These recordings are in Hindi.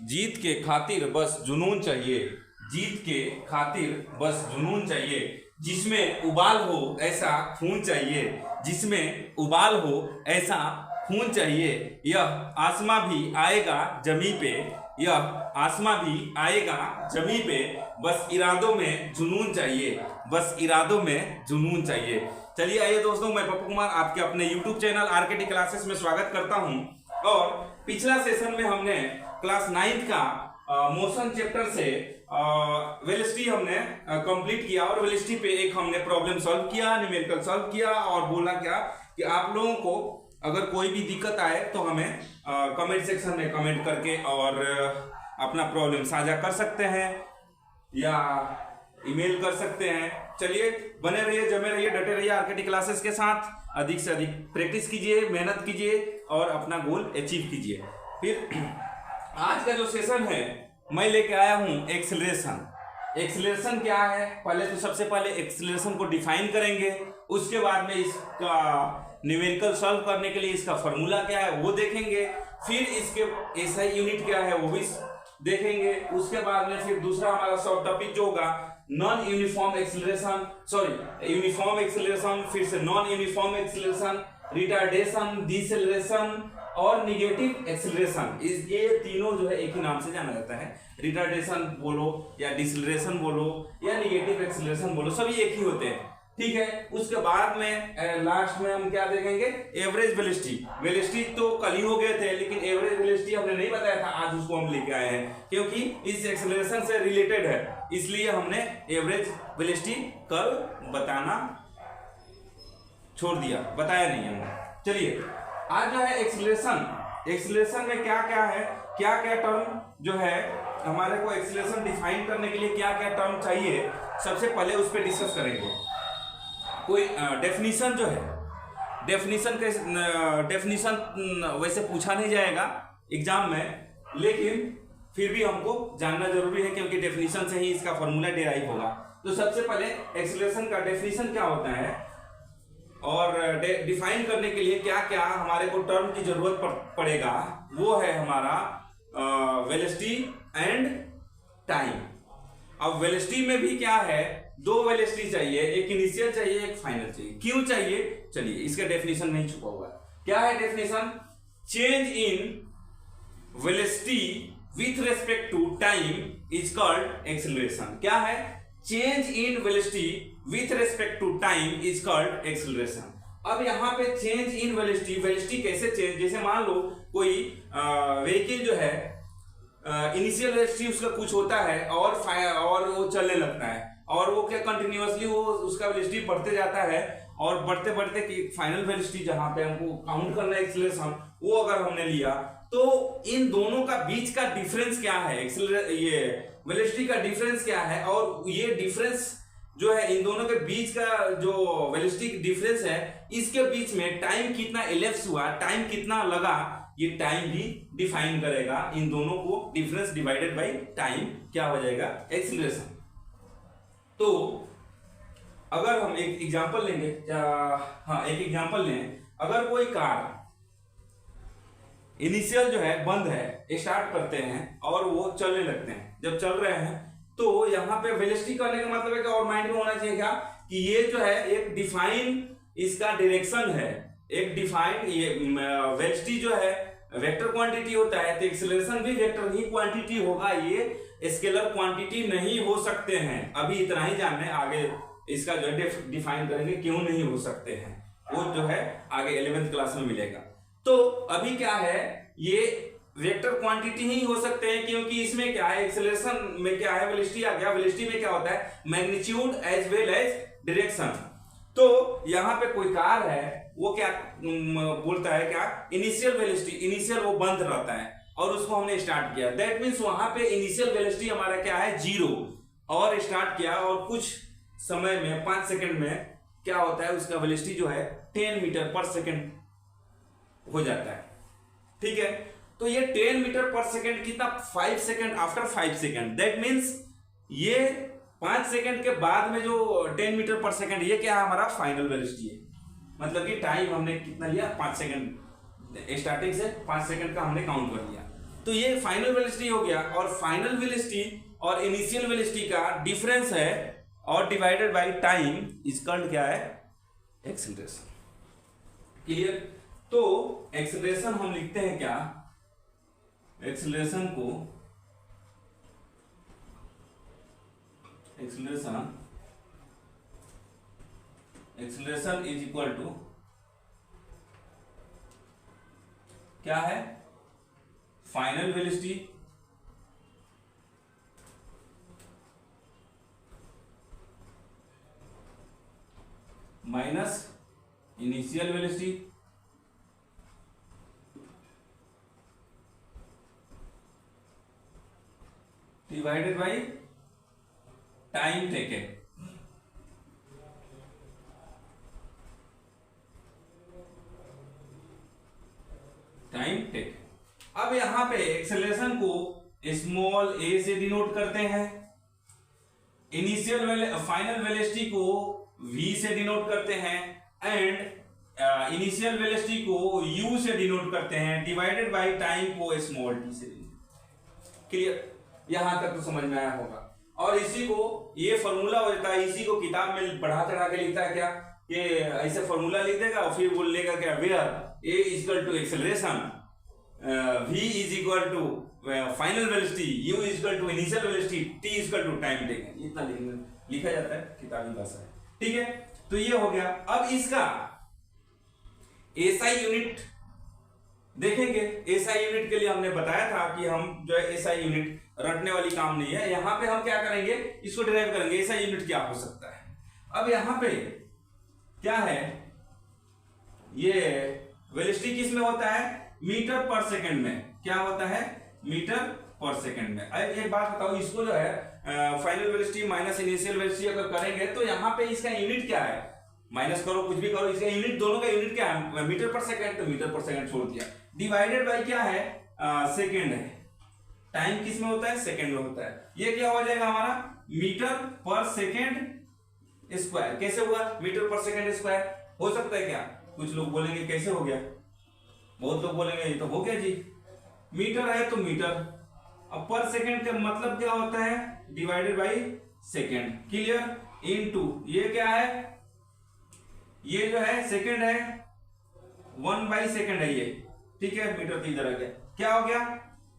जीत के खातिर बस जुनून चाहिए, जीत के खातिर बस जुनून चाहिए, जिसमें उबाल हो ऐसा खून चाहिए, जिसमें उबाल हो ऐसा खून चाहिए। यह आसमां भी आएगा जमी पे, यह आसमां भी आएगा जमी पे, बस इरादों में जुनून चाहिए, बस इरादों में जुनून चाहिए। चलिए आइए दोस्तों, मैं पप्पू कुमार आपके अपने YouTube चैनल आरकेटी क्लासेस में स्वागत करता हूं। और पिछला सेशन में हमने क्लास 9th का मोशन चैप्टर से वेलोसिटी हमने कंप्लीट किया और वेलोसिटी पे एक हमने प्रॉब्लम सॉल्व किया, न्यूमेरिकल सॉल्व किया और बोला क्या कि आप लोगों को अगर कोई भी दिक्कत आए तो हमें कमेंट सेक्शन में कमेंट करके और अपना प्रॉब्लम साझा कर सकते हैं या ईमेल कर सकते हैं। चलिए बने रहिए, जमे रहिए, डटे रहिए आरकेटी क्लासेस के साथ। अधिक से अधिक प्रैक्टिस कीजिए, मेहनत कीजिए और अपना गोल अचीव कीजिए। फिर आज का जो सेशन है मैं लेके आया हूं एक्सेलरेशन। एक्सेलरेशन क्या है, पहले तो सबसे पहले एक्सेलरेशन को डिफाइन करेंगे, उसके बाद में इसका न्यूमेरिकल सॉल्व करने के लिए इसका फॉर्मूला क्या है वो देखेंगे, फिर इसके एसआई यूनिट क्या है वो भी देखेंगे। उसके बाद में फिर दूसरा हमारा सब टॉपिक जो होगा non uniform acceleration, sorry uniform acceleration, फिर से non uniform acceleration, retardation, deceleration और निगेटिव एक्सेलरेशन। ये तीनों जो है एक ही नाम से जाना जाता है। रिटार्डेशन बोलो या डिसेलरेशन बोलो या निगेटिव एक्सेलरेशन बोलो, सभी एक ही होते हैं, ठीक है। उसके बाद में लास्ट में हम क्या देखेंगे, एवरेज वेलोसिटी। वेलोसिटी तो कल ही हो गए थे, लेकिन एवरेज वेलोसिटी हमने नहीं बताया था, आज उसको हम लेके आए हैं क्योंकि इस एक्सेलरेशन से रिलेटेड है, इसलिए हमने एवरेज वेलोसिटी कल बताना छोड़ दिया, बताया नहीं हमने। चलिए आज जो है एक्सेलरेशन, एक्सेलरेशन में क्या क्या है, क्या क्या टर्म जो है हमारे को एक्सेलरेशन डिफाइन करने के लिए क्या क्या टर्म चाहिए, सबसे पहले उस पर डिस्कस करेंगे। कोई डेफिनेशन जो है, डेफिनेशन वैसे पूछा नहीं जाएगा एग्जाम में, लेकिन फिर भी हमको जानना जरूरी है क्योंकि डेफिनेशन से ही इसका फॉर्मूला डिराइव होगा। तो सबसे पहले एक्सेलरेशन का डेफिनेशन क्या होता है और डिफाइन करने के लिए क्या क्या हमारे को टर्म की जरूरत पड़ेगा, वो है हमारा वेलोसिटी एंड टाइम। अब वेलोसिटी में भी क्या है, दो वेलोसिटी चाहिए, एक इनिशियल चाहिए एक फाइनल चाहिए। क्यों चाहिए, चलिए इसका डेफिनेशन नहीं छुपा हुआ है। क्या है definition, change in velocity with respect to time is called acceleration. क्या है, change in velocity with respect to time is called acceleration. अब यहाँ पे चेंज इन वेलोसिटी, वेलोसिटी कैसे चेंज, जैसे मान लो कोई व्हीकल जो है इनिशियल वेलोसिटी उसका कुछ होता है और वो चलने लगता है और वो क्या कंटिन्यूअसली वो उसका वेलोसिटी बढ़ते जाता है और बढ़ते बढ़ते फाइनल वेलोसिटी जहां पे हमको काउंट करना है एक्सेलरेशन, वो अगर हमने लिया तो इन दोनों का बीच का डिफरेंस क्या है, ये वेलोसिटी का डिफरेंस क्या है, और ये डिफरेंस जो है इन दोनों के बीच का जो वेलोसिटी डिफरेंस है, इसके बीच में टाइम कितना इलेप्स हुआ, टाइम कितना लगा, ये टाइम भी डिफाइन करेगा। इन दोनों को डिफरेंस डिवाइडेड बाय टाइम क्या हो जाएगा, एक्सेलरेशन। तो अगर हम एक एग्जांपल लेंगे, एक एग्जांपल लें, अगर कोई कार इनिशियल जो है बंद है, स्टार्ट करते हैं और वो चलने लगते हैं, जब चल रहे हैं तो यहाँ पे वेलोसिटी करने का मतलब है कि और माइंड में होना चाहिए क्या कि ये जो है एक डिफाइन इसका डायरेक्शन है, एक डिफाइंड ये वेलोसिटी जो है वेक्टर क्वांटिटी होता है, तो एक्सेलरेशन भी वेक्टर ही क्वांटिटी होगा, ये स्केलर क्वांटिटी नहीं हो सकते हैं। अभी इतना ही जानना है, आगे इसका जो है डिफाइन करेंगे क्यों नहीं हो सकते हैं, वो जो है आगे 11th क्लास में मिलेगा। तो अभी क्या है, ये वेक्टर क्वांटिटी ही हो सकते हैं क्योंकि इसमें क्या है, एक्सेलरेशन में क्या है, वेलोसिटी आ गया, वेलोसिटी में क्या होता है, magnitude as well as direction. तो यहाँ पे कोई कार है, वो क्या बोलता है, क्या इनिशियल वेलोसिटी, इनिशियल वो बंद रहता है और उसको हमने स्टार्ट किया, दैट मींस वहां पे इनिशियल वेलोसिटी हमारा क्या है, 0, और स्टार्ट किया और कुछ समय में 5 सेकंड में क्या होता है, उसका वेलोसिटी जो है 10 मीटर पर सेकंड हो जाता है, ठीक है। तो ये 10 मीटर पर सेकंड कितना, 5 second, after 5 second, that means ये 5 सेकंड के बाद में जो 10 मीटर पर सेकंड, ये क्या है, हमारा फाइनल वेलोसिटी है। मतलब कि टाइम हमने कितना लिया, 5 सेकंड, स्टार्टिंग से 5 सेकंड का हमने काउंट कर लिया। तो ये फाइनल वेलोसिटी हो गया, और फाइनल वेलोसिटी और इनिशियल वेलोसिटी का डिफरेंस है और divided by time is called क्या है, एक्सेलरेशन। क्लियर। तो एक्सेलरेशन हम लिखते हैं क्या, एक्सेलरेशन को, एक्सेलरेशन इज इक्वल टू क्या है, final velocity minus initial velocity divided by time taken. Time taken. अब यहां पे एक्सेलरेशन को स्मॉल ए से डिनोट करते हैं, फाइनल वेलोसिटी को v से डिनोट करते हैं, एंड इनिशियल वेलोसिटी को u से डिनोट करते हैं, डिवाइडेड बाय टाइम को स्मॉल t से। क्लियर। यहां तक तो समझ में आया होगा। और इसी को ये फॉर्मूला हो जाता है, इसी को किताब में बढ़ा चढ़ा के लिखता है क्या, ये ऐसे फॉर्मूला लिख देगा और फिर बोलेगा क्या, where a is equal to acceleration, v is equal to final velocity, u is equal to initial velocity, t is equal to time taken. इतना लिखा जाता है, किताबी भाषा है। ठीक है, तो ये हो गया। अब इसका एसआई यूनिट देखेंगे। एसआई यूनिट के लिए हमने बताया था कि हम जो है एसआई यूनिट रटने वाली काम नहीं है, यहां पे हम क्या करेंगे, इसको डिराइव करेंगे, एसआई यूनिट क्या हो सकता है। अब यहां पे क्या है, ये वेलोसिटी किस में होता है, मीटर पर सेकंड में। क्या होता है, मीटर पर सेकंड में। अब एक बात बताओ, इसको जो है final velocity minus initial velocity अगर करेंगे तो यहाँ पे इसका यूनिट क्या है, माइनस करो कुछ भी करो, इसका यूनिट, दोनों का यूनिट क्या है, मीटर पर सेकंड, तो मीटर पर सेकंड छोड़ दिया, डिवाइडेड बाय क्या है, सेकंड है। टाइम किस में होता है, सेकंड में होता है। ये क्या हो जाएगा हमारा, मीटर पर सेकंड स्क्वायर। कैसे हुआ, मीटर पर सेकंड स्क्वायर हो सकता है क्या, कुछ लोग बोलेंगे कैसे हो गया, बहुत लोग बोलेंगे ये तो हो गया जी, मीटर है तो मीटर, अब पर सेकंड का मतलब क्या होता है, divided by second. Clear. Into ये क्या है, ये जो है सेकंड है, 1/सेकंड है ये। ठीक है, मीटर तो इधर आ गया, क्या हो गया,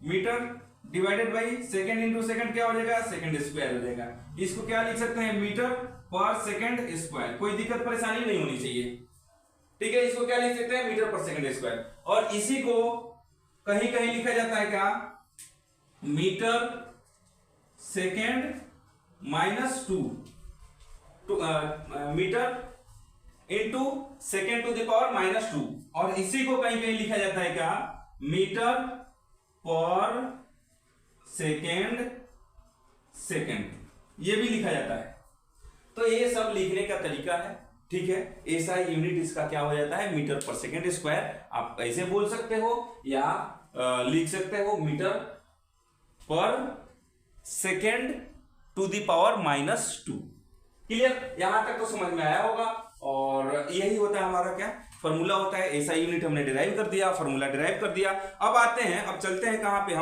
metre divided by second into second क्या हो जाएगा, सेकंड स्क्वायर हो जाएगा। इसको क्या लिख सकते हैं, मीटर पर सेकंड स्क्वायर। कोई दिक्कत परेशानी नहीं होनी चाहिए। ठीक है, इसको क्या लिख सकते हैं, मीटर पर सेकंड स्क्वायर। और इसी को कहीं कहीं लिखा जाता है क्या, metre second minus 2, metre into second to the power -2। और इसी को कहीं कहीं लिखा जाता है क्या, मीटर पर सेकेंड सेकेंड, ये भी लिखा जाता है। तो ये सब लिखने का तरीका है। ठीक है, एसआई यूनिट इसका क्या हो जाता है, मीटर पर सेकेंड स्क्वायर। आप ऐसे बोल सकते हो या लिख सकते हो metre per second to the power -2। Clear, यहां तक तो समझ में आया होगा। और यही होता है हमारा क्या, फॉर्मूला होता है। एसआई यूनिट हमने डिराइव कर दिया, फॉर्मूला डिराइव कर दिया। अब आते हैं, अब चलते हैं कहां पे,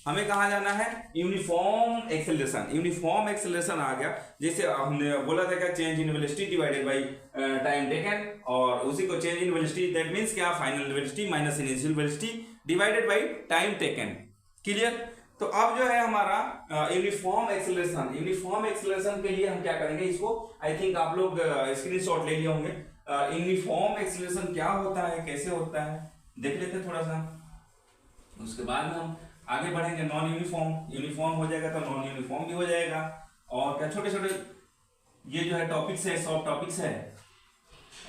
हमें कहां जाना है, यूनिफॉर्म एक्सेलरेशन। यूनिफॉर्म एक्सेलरेशन आ गया, जैसे हमने बोला था क्या, change in velocity divided by time taken, और उसी को change in velocity that means क्या, final velocity minus initial velocity divided by time taken. Clear. तो अब जो है हमारा यूनिफॉर्म एक्सेलरेशन, यूनिफॉर्म एक्सेलरेशन के लिए हम क्या करेंगे, इसको आई थिंक आप लोग स्क्रीनशॉट ले लिए होंगे। यूनिफॉर्म एक्सेलरेशन क्या होता है, कैसे होता है, देख लेते हैं थोड़ा सा, उसके बाद में हम आगे बढ़ेंगे। नॉन यूनिफॉर्म, यूनिफॉर्म हो जाएगा तो नॉन यूनिफॉर्म भी हो जाएगा। और क्या छोटे छोटे ये जो है टॉपिक्स है, सॉफ्ट टॉपिक्स है,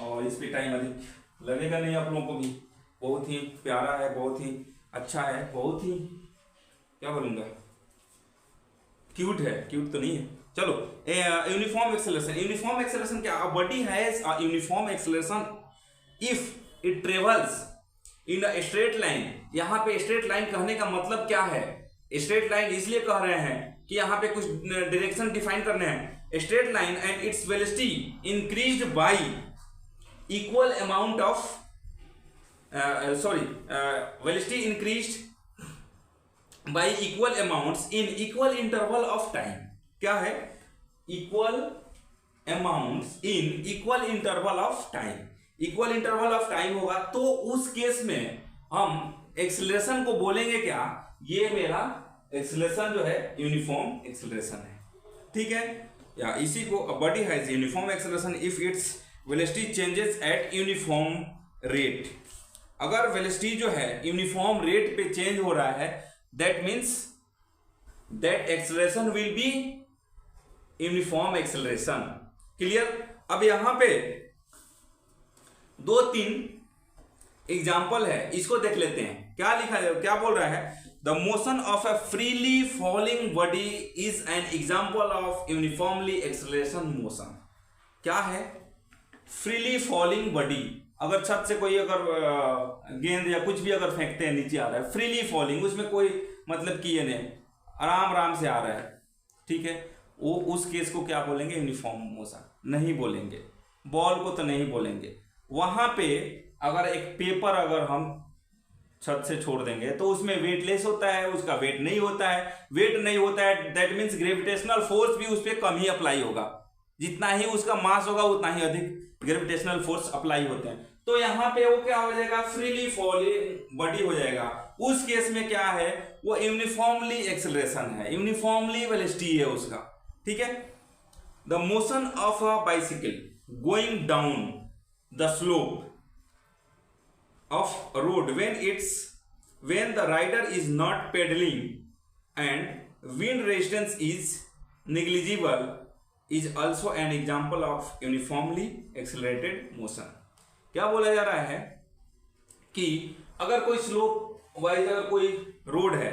और इस पे टाइम अधिक लगेगा नहीं आप लोगों को भी। बहुत ही प्यारा है, बहुत ही अच्छा है, बहुत ही क्या बोलूंगा, क्यूट है, क्यूट तो नहीं है। चलो, यूनिफॉर्म एक्सेलरेशन। यूनिफॉर्म एक्सेलरेशन क्या, a body has a uniform acceleration if it travels in a straight line. यहाँ पे स्ट्रेट लाइन कहने का मतलब क्या है, स्ट्रेट लाइन इसलिए कह रहे हैं कि यहाँ पे कुछ डायरेक्शन डिफाइन करने हैं। Straight line and its velocity increased y equal amount of velocity increased by equal amounts in equal interval of time. क्या है? Equal amounts in equal interval of time. Equal interval of time होगा तो उस केस में हम एक्सेलरेशन को बोलेंगे क्या? ये मेरा एक्सेलरेशन जो है यूनिफॉर्म एक्सेलरेशन है, ठीक है। या इसी को body has uniform acceleration if its velocity changes at uniform rate. अगर वेलोसिटी जो है यूनिफॉर्म रेट पे चेंज हो रहा है, that means that acceleration will be uniform acceleration. Clear? अब यहां पे 2-3 एग्जाम्पल है, इसको देख लेते हैं। क्या लिखा है, क्या बोल रहा है? The motion of a freely falling body is an example of uniformly acceleration motion. क्या है? Freely falling body. अगर छत से कोई अगर गेंद या कुछ भी अगर फेंकते हैं, नीचे आ रहा है, फ्रीली फॉलिंग, उसमें कोई मतलब कि ये नहीं, आराम आराम से आ रहा है, ठीक है, वो उस केस को क्या बोलेंगे? यूनिफॉर्म मोशन नहीं बोलेंगे। बॉल को तो नहीं बोलेंगे। वहां पे अगर एक पेपर अगर हम छत से छोड़ देंगे तो उसमें वेटलेस होता है, उसका वेट नहीं होता है। वेट नहीं होता है, दैट मीन्स ग्रेविटेशनल फोर्स भी उस पर कम ही अप्लाई होगा। जितना ही उसका मास होगा उतना ही अधिक ग्रेविटेशनल फोर्स अप्लाई होते हैं। तो यहाँ पे वो क्या हो जाएगा? फ्रीली फॉलिंग बॉडी हो जाएगा। उस केस में क्या है? वो यूनिफॉर्मली एक्सेलरेशन है, यूनिफॉर्मली वेलोसिटी है उसका, ठीक है। The motion of a bicycle going down the slope of road when the rider is not pedaling and wind resistance is negligible is also an example of uniformly accelerated motion। क्या बोला जा रहा है कि अगर कोई स्लोप वाइज अगर कोई रोड है,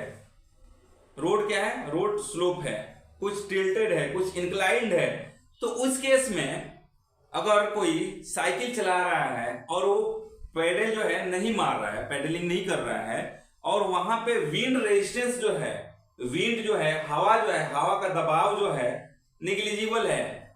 रोड क्या है? रोड स्लोप है, कुछ टिल्टेड है, कुछ इंक्लाइंड है, तो उस केस में अगर कोई साइकिल चला रहा है और वो पेडल जो है नहीं मार रहा है, पेडलिंग नहीं कर रहा है, और वहां पे विंड रेजिस्टेंस जो है, विंड जो है, हवा जो है, हवा का दबाव जो है निग्लिजिबल है,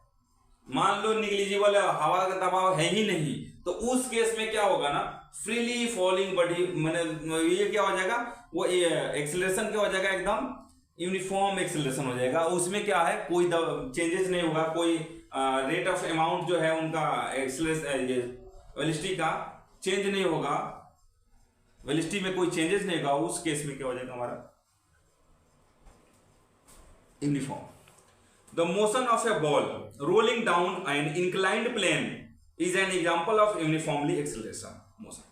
मान लो निग्लिजिबल है, हवा का दबाव है ही नहीं, तो उस केस में क्या होगा ना? फ्रीली फॉलिंग बॉडी, मैंने ये क्या हो जाएगा? वो एक्सेलरेशन क्या हो जाएगा? एकदम यूनिफॉर्म एक्सेलरेशन हो जाएगा। उसमें क्या है? कोई चेंजेस नहीं होगा, कोई रेट ऑफ अमाउंट जो है उनका एक्सेलरेशन वेलोसिटी का चेंज नहीं होगा, वेलोसिटी में कोई चेंजेस नहीं होगा। उस केस में क्या हो जाएगा हमारा? Uniform. The motion of a ball rolling down an inclined plane is an example of uniformly acceleration motion.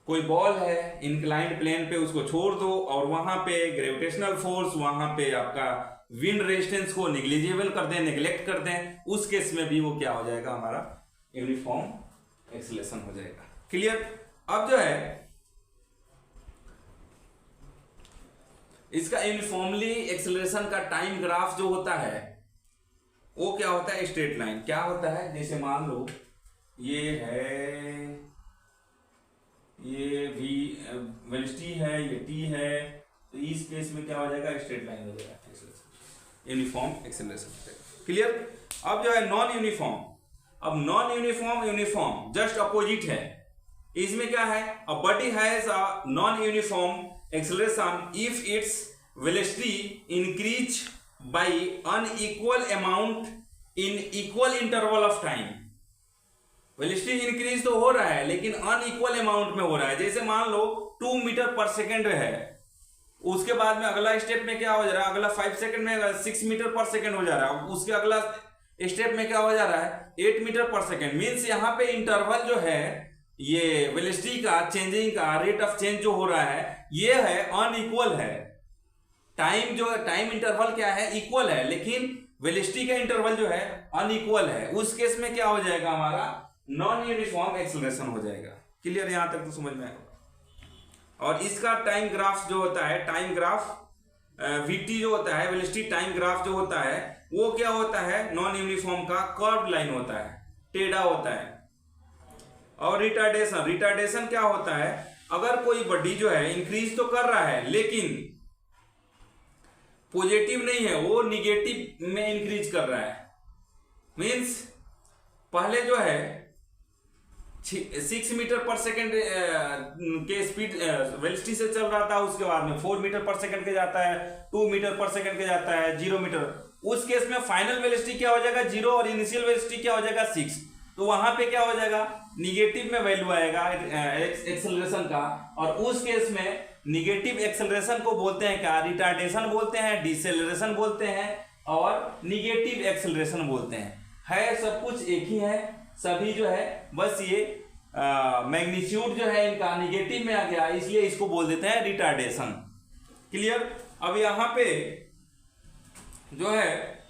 कोई बॉल है इंक्लाइंड प्लेन पे, उसको छोड़ दो और वहां पे ग्रेविटेशनल फोर्स, वहां पे आपका विंड रेजिस्टेंस को निग्लिजिबल कर दें, नेग्लेक्ट कर दें, उस केस में भी वो क्या हो जाएगा? हमारा यूनिफॉर्म एक्सेलरेशन हो जाएगा। क्लियर? अब जो है इसका यूनिफॉर्मली एक्सेलरेशन का टाइम ग्राफ जो होता है वो क्या होता है? Straight line. क्या होता है? जैसे मान लो ये है, ये भी वेलोसिटी है, ये टी है, तो इस केस में क्या हो जाएगा? स्ट्रेट लाइन हो जाएगा, यूनिफॉर्म एक्सेलरेशन। क्लियर? अब जो है नॉन यूनिफॉर्म, अब non uniform uniform just opposite है। इसमें क्या है? A body has a non uniform acceleration if its velocity increase by unequal amount in equal interval of time. Velocity increase तो हो रहा है लेकिन अनइक्वल अमाउंट में हो रहा है। जैसे मान लो 2 मीटर पर सेकेंड है, उसके बाद में अगला स्टेप में क्या हो जा रहा है? अगला 5 सेकेंड में 6 मीटर पर सेकेंड हो जा रहा है, उसके अगला स्टेप में क्या हो जा रहा है? 8 मीटर पर सेकेंड। मीन्स यहाँ पे इंटरवल जो है, ये वेलोसिटी का चेंजिंग का रेट ऑफ चेंज जो हो रहा है, ये है अनइक्वल है। टाइम जो टाइम इंटरवल क्या है? इक्वल है, लेकिन वेलोसिटी का इंटरवल जो है अनइक्वल है। उस केस में क्या हो जाएगा? हमारा नॉन यूनिफॉर्म एक्सेलरेशन हो जाएगा। क्लियर? यहां तक तो समझ में आएगा। और इसका टाइम ग्राफ जो होता है, टाइम ग्राफ वीटी जो होता है, वेलोसिटी टाइम ग्राफ जो होता है, वो क्या होता है? नॉन यूनिफॉर्म का कर्व लाइन होता है, टेढ़ा होता है। और रिटार्डेशन, रिटार्डेशन क्या होता है? अगर कोई बॉडी जो है इंक्रीज तो कर रहा है लेकिन पॉजिटिव नहीं है, वो निगेटिव में इंक्रीज कर रहा है। मीन्स पहले जो है 6 मीटर पर सेकेंड के स्पीड वेलोसिटी से चल रहा था, उसके बाद में 4 मीटर पर सेकेंड के जाता है, 2 मीटर पर सेकेंड के जाता है, 0 मीटर, उस केस में फाइनल वेलोसिटी क्या हो जाएगा 0 और इनिशियल वेलोसिटी क्या हो जाएगा 6। तो वहां पे क्या हो जाएगा निगेटिव में वैल्यू आएगा एक्सेलरेशन का, और उस केस में निगेटिव एक्सेलरेशन को बोलते हैं क्या, रिटार्डेशन बोलते हैं, डिसेलरेशन बोलते हैं और निगेटिव एक्सेलरेशन बोलते हैं। है सब कुछ एक ही है, सभी जो है बस ये मैग्नीट्यूड जो है इनका निगेटिव में आ गया, इसलिए इसको बोल देते हैं रिटार्डेशन। क्लियर। अब यहां पे जो है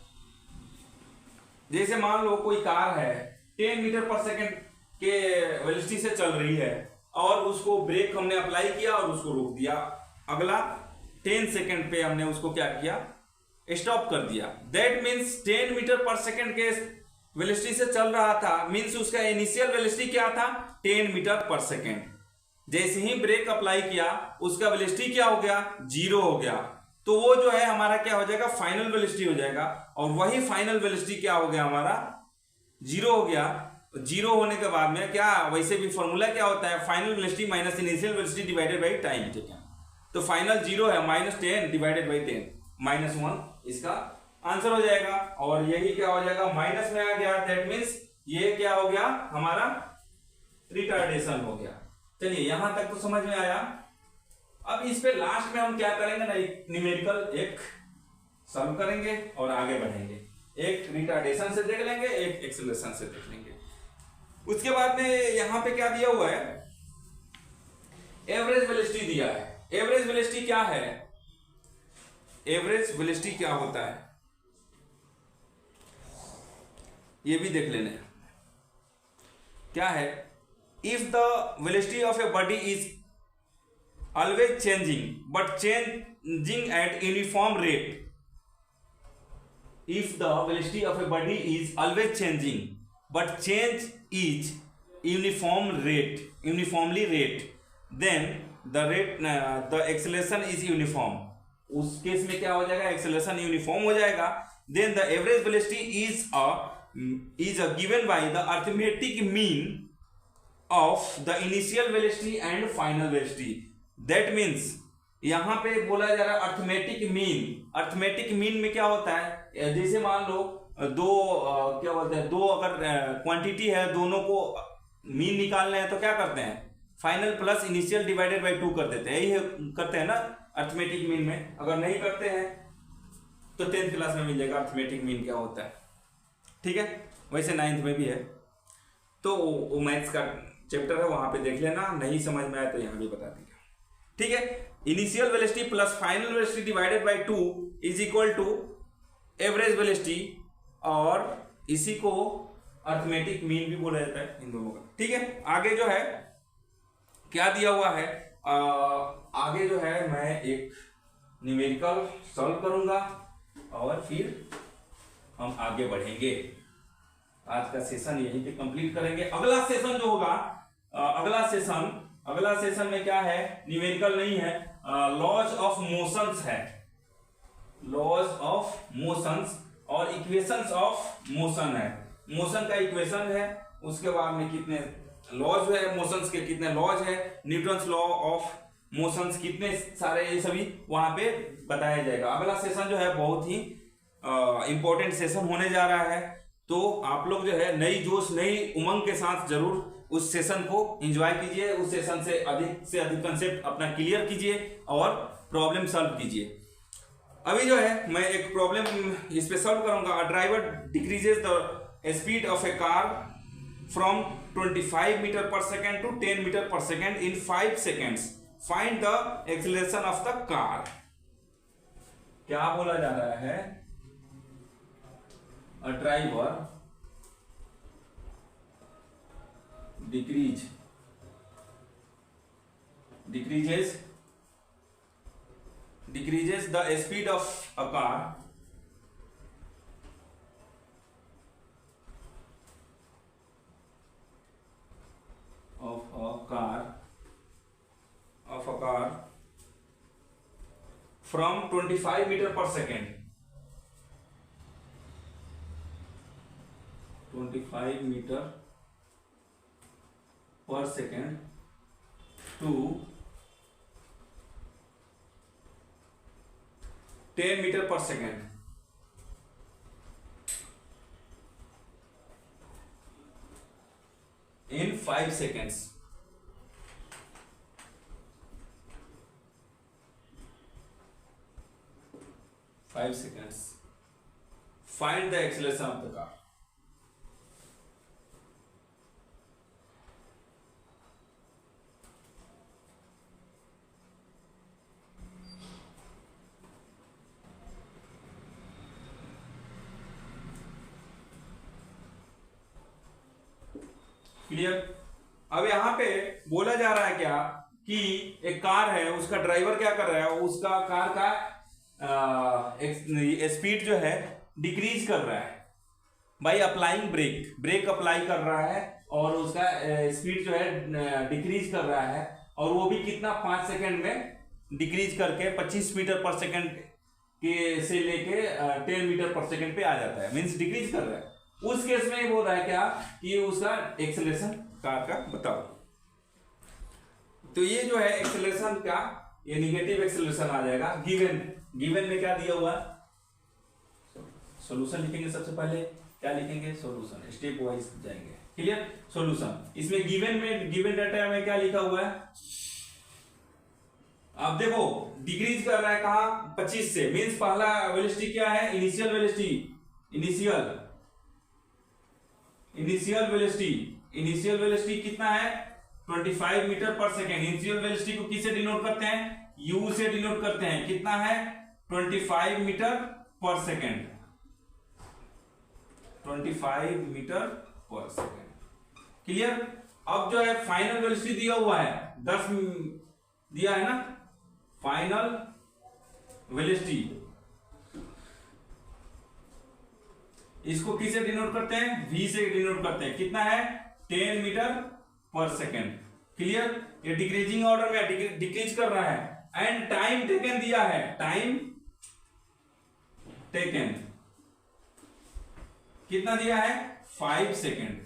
जैसे मान लो कोई कार है 10 मीटर पर सेकेंड के वेलोसिटी से चल रही है और उसको ब्रेक हमने अप्लाई किया और उसको रोक दिया, अगला 10 सेकेंड पे हमने उसको क्या किया स्टॉप कर दिया। That means 10 metre per second के वेलोसिटी से चल रहा था, मीन्स उसका इनिशियल वेलोसिटी क्या था 10 मीटर पर सेकेंड। जैसे ही ब्रेक अप्लाई किया उसका वेलोसिटी क्या हो गया 0 हो गया, तो वो जो है हमारा क्या हो जाएगा फाइनल वेलोसिटी हो जाएगा, और वही फाइनल वेलोसिटी क्या हो गया हमारा 0 हो गया। 0 होने के बाद में क्या, वैसे भी फॉर्मूला क्या होता है final velocity minus initial velocity divided by time, ठीक है। तो फाइनल 0 है, -10 डिवाइडेड बाई 10, -1 इसका आंसर हो जाएगा, और यही क्या हो जाएगा माइनस में आ गया, दैट मीन्स ये क्या हो गया हमारा रिटार्डेशन हो गया। चलिए यहां तक तो समझ में आया। अब इस पे लास्ट में हम क्या करेंगे ना, एक न्यूमेरिकल एक सॉल्व करेंगे और आगे बढ़ेंगे, एक रिटार्डेशन से देख लेंगे, एक एक्सेलरेशन से देख लेंगे। उसके बाद में यहां पे क्या दिया हुआ है एवरेज वेलोसिटी दिया है। एवरेज वेलोसिटी क्या है, एवरेज वेलोसिटी क्या होता है ये भी देख लेने। क्या है, if the velocity of a body is always changing but changing eight uniform rate, if the velocity of a body is always changing but change is uniformly rate, then the acceleration is uniform। उस केस में क्या हो जाएगा एक्सेलरेशन यूनिफॉर्म हो जाएगा। then the average velocity is given by the arithmetic mean of the initial velocity and final velocity। that means यहां पे बोला जा रहा है अर्थमेटिक मीन। अर्थमेटिक मीन में क्या होता है, जैसे मान लो दो क्या बोलते हैं, दो अगर क्वांटिटी है दोनों को मीन निकालना है तो क्या करते हैं final plus initial divided by 2 कर देते हैं, यही करते हैं ना अर्थमेटिक मीन में। अगर नहीं करते हैं तो 10th क्लास में मिल जाएगा अर्थमेटिक मीन क्या होता है, ठीक है। वैसे 9th में भी है, तो वो मैथ्स का चैप्टर है वहां पे देख लेना, नहीं समझ में आया तो यहां भी बता देंगे, ठीक है। Initial velocity plus final velocity divided by 2 is equal to average velocity, और इसी को अर्थमेटिक मीन भी बोला जाता है इन दोनों का, ठीक है। आगे जो है क्या दिया हुआ है, आगे जो है मैं एक न्यूमेरिकल सॉल्व करूंगा और फिर हम आगे बढ़ेंगे। आज का सेशन यहीं पे कंप्लीट करेंगे। अगला सेशन जो होगा, अगला सेशन में क्या है न्यूमेरिकल नहीं है, लॉज ऑफ मोशंस है, लॉज ऑफ मोशंस और इक्वेशंस ऑफ मोशन है। मोशन का इक्वेशन है, उसके बाद में कितने लॉज है मोशंस के, कितने लॉज है, न्यूटन्स लॉ ऑफ मोशंस कितने सारे, ये सभी वहां पे बताया जाएगा। अगला सेशन जो है बहुत ही इंपॉर्टेंट सेशन होने जा रहा है, तो आप लोग जो है नई जोश नई उमंग के साथ जरूर उस सेशन को एंजॉय कीजिए, उस सेशन से अधिक कंसेप्ट अपना क्लियर कीजिए और प्रॉब्लम सॉल्व कीजिए। अभी जो है मैं एक प्रॉब्लम इस पे सॉल्व करूंगा। A driver decreases the speed of a car from 25 metre per second to 10 metre per second in 5 seconds, find the acceleration of the car. क्या बोला जा रहा है, a driver decreases the speed of a car from 25 meter per second, 25 meter पर second to 10 metre per second. in 5 seconds. Find the acceleration of the car. Clear. अब यहाँ पे बोला जा रहा है क्या कि एक कार है, उसका ड्राइवर क्या कर रहा है, उसका कार का स्पीड जो है डिक्रीज कर रहा है बाई अप्लाइंग ब्रेक अप्लाई कर रहा है और उसका स्पीड जो है डिक्रीज कर रहा है, और वो भी कितना 5 सेकंड में डिक्रीज करके 25 मीटर पर सेकंड के से लेके 10 मीटर पर सेकंड पे आ जाता है, मींस डिक्रीज कर रहा है। उस केस में ये बोल रहा है क्या कि उसका एक्सेलरेशन कार का बताओ। तो ये जो है एक्सेलरेशन का ये निगेटिव एक्सेलरेशन आ जाएगा। गिवन में क्या दिया हुआ, सॉल्यूशन लिखेंगे। सबसे पहले क्या लिखेंगे, सॉल्यूशन, स्टेप वाइज जाएंगे। क्लियर। सॉल्यूशन इसमें गिवन डाटा में क्या लिखा हुआ है, अब देखो डिक्रीज कर रहा है कहां 25 से, मींस पहला वेलोसिटी क्या है, इनिशियल वेलोसिटी कितना है 25 metre per second. Initial velocity को किससे डिनोट करते हैं, यू से डिनोट करते हैं। कितना है 25 metre per second, 25 metre per second. Clear. अब जो है फाइनल वेलोसिटी दिया हुआ है 10 दिया है ना, फाइनल वेलोसिटी इसको किससे डिनोट करते हैं, v से डिनोट करते हैं। कितना है 10 मीटर पर सेकेंड। क्लियर। ये डिक्रीजिंग ऑर्डर में डिक्रीज कर रहा है। एंड टाइम टेकन दिया है, टाइम टेकन कितना दिया है 5 सेकेंड।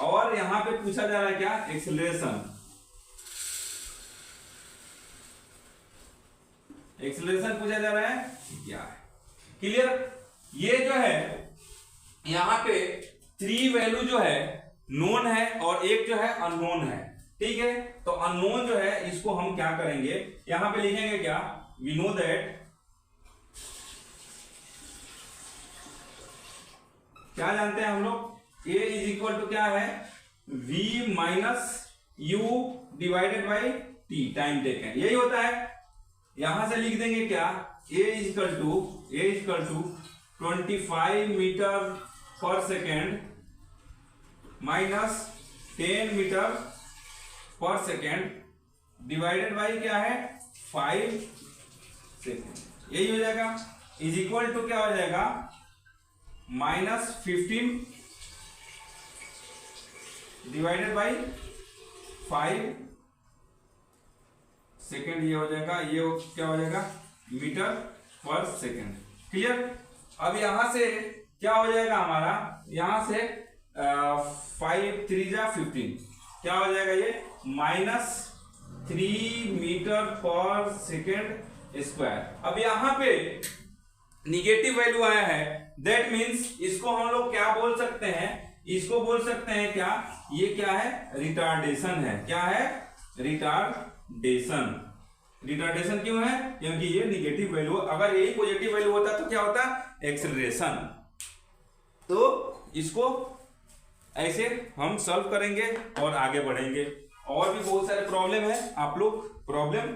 और यहां पे पूछा जा रहा है क्या, एक्सेलरेशन पूछा जा रहा है क्या है। क्लियर। ये जो है यहां पे 3 वैल्यू जो है नोन है और एक जो है अननोन है। ठीक है। तो अननोन जो है इसको हम क्या करेंगे, यहां पे लिखेंगे क्या, वी नो दैट, क्या जानते हैं हम लोग, a इज इक्वल टू क्या है v minus u divided by t, time taken, यही होता है। यहां से लिख देंगे क्या, a is equal to 25 metre per second minus 10 metre per second divided by क्या है 5 सेकेंड, यही हो जाएगा। इज इक्वल टू क्या हो जाएगा माइनस 15 डिवाइडेड बाई 5 सेकेंड, ये हो जाएगा, ये क्या हो जाएगा मीटर पर सेकेंड। क्लियर। अब यहां से क्या हो जाएगा हमारा, यहां से 5 3 जा 15, क्या हो जाएगा ये minus 3 metre per second square. अब यहां पे निगेटिव वैल्यू आया है, दैट मीन्स इसको हम लोग क्या बोल सकते हैं, इसको बोल सकते हैं क्या, ये क्या है रिटार्डेशन है। क्या है रिटार्डेशन। रिटार्डेशन क्यों है, क्योंकि ये निगेटिव वैल्यू, अगर यही पॉजिटिव वैल्यू होता तो क्या होता एक्सेलरेशन। तो इसको ऐसे हम सॉल्व करेंगे और आगे बढ़ेंगे। और भी बहुत सारे प्रॉब्लम है, आप लोग प्रॉब्लम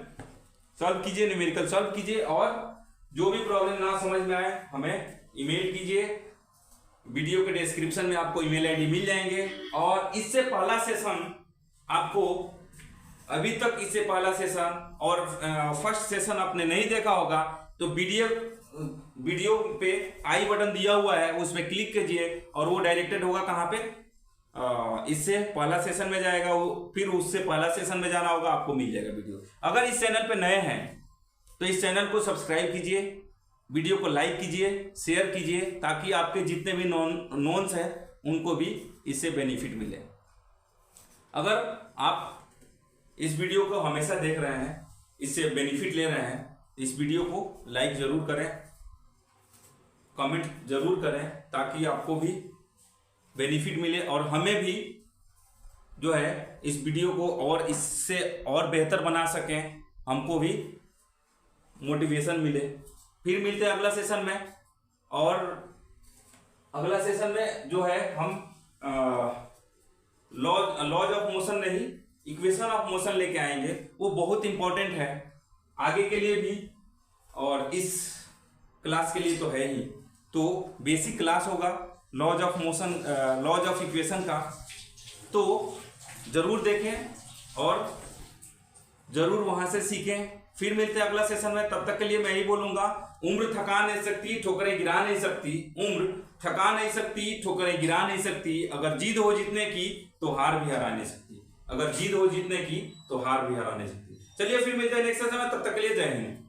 सॉल्व कीजिए, न्यूमेरिकल सॉल्व कीजिए, और जो भी प्रॉब्लम ना समझ में आए हमें ईमेल कीजिए। वीडियो के डिस्क्रिप्शन में आपको ईमेल आईडी मिल जाएंगे। और इससे पहला सेशन आपको, अभी तक इससे पहला सेशन और फर्स्ट सेशन आपने नहीं देखा होगा तो वीडियो पे आई बटन दिया हुआ है, उस पर क्लिक कीजिए और वो डायरेक्टेड होगा कहाँ पे, इससे पहला सेशन में जाएगा वो, फिर उससे पहला सेशन में जाना होगा, आपको मिल जाएगा वीडियो। अगर इस चैनल पे नए हैं तो इस चैनल को सब्सक्राइब कीजिए, वीडियो को लाइक कीजिए, शेयर कीजिए, ताकि आपके जितने भी नोन्स है उनको भी इससे बेनिफिट मिले। अगर आप इस वीडियो को हमेशा देख रहे हैं, इससे बेनिफिट ले रहे हैं, इस वीडियो को लाइक जरूर करें, कमेंट जरूर करें, ताकि आपको भी बेनिफिट मिले और हमें भी जो है इस वीडियो को और इससे और बेहतर बना सकें, हमको भी मोटिवेशन मिले। फिर मिलते हैं अगला सेशन में, और अगला सेशन में जो है हम लॉज ऑफ मोशन नहीं, इक्वेशन ऑफ मोशन लेके आएंगे। वो बहुत इंपॉर्टेंट है आगे के लिए भी और इस क्लास के लिए तो है ही। तो बेसिक क्लास होगा laws of motion, laws of equation का, तो जरूर देखें और जरूर वहां से सीखें। फिर मिलते हैं अगला सेशन में, तब तक के लिए मैं ही बोलूंगा, उम्र थका नहीं सकती, ठोकरें गिरा नहीं सकती। उम्र थका नहीं सकती, ठोकरें गिरा नहीं सकती। अगर जिद हो जीतने की तो हार भी हरा नहीं सकती। अगर जिद हो जीतने की तो हार भी हरा नहीं सकती। चलिए फिर मिलते हैं नेक्स्ट सेशन में, तब तक के लिए जय हिंद।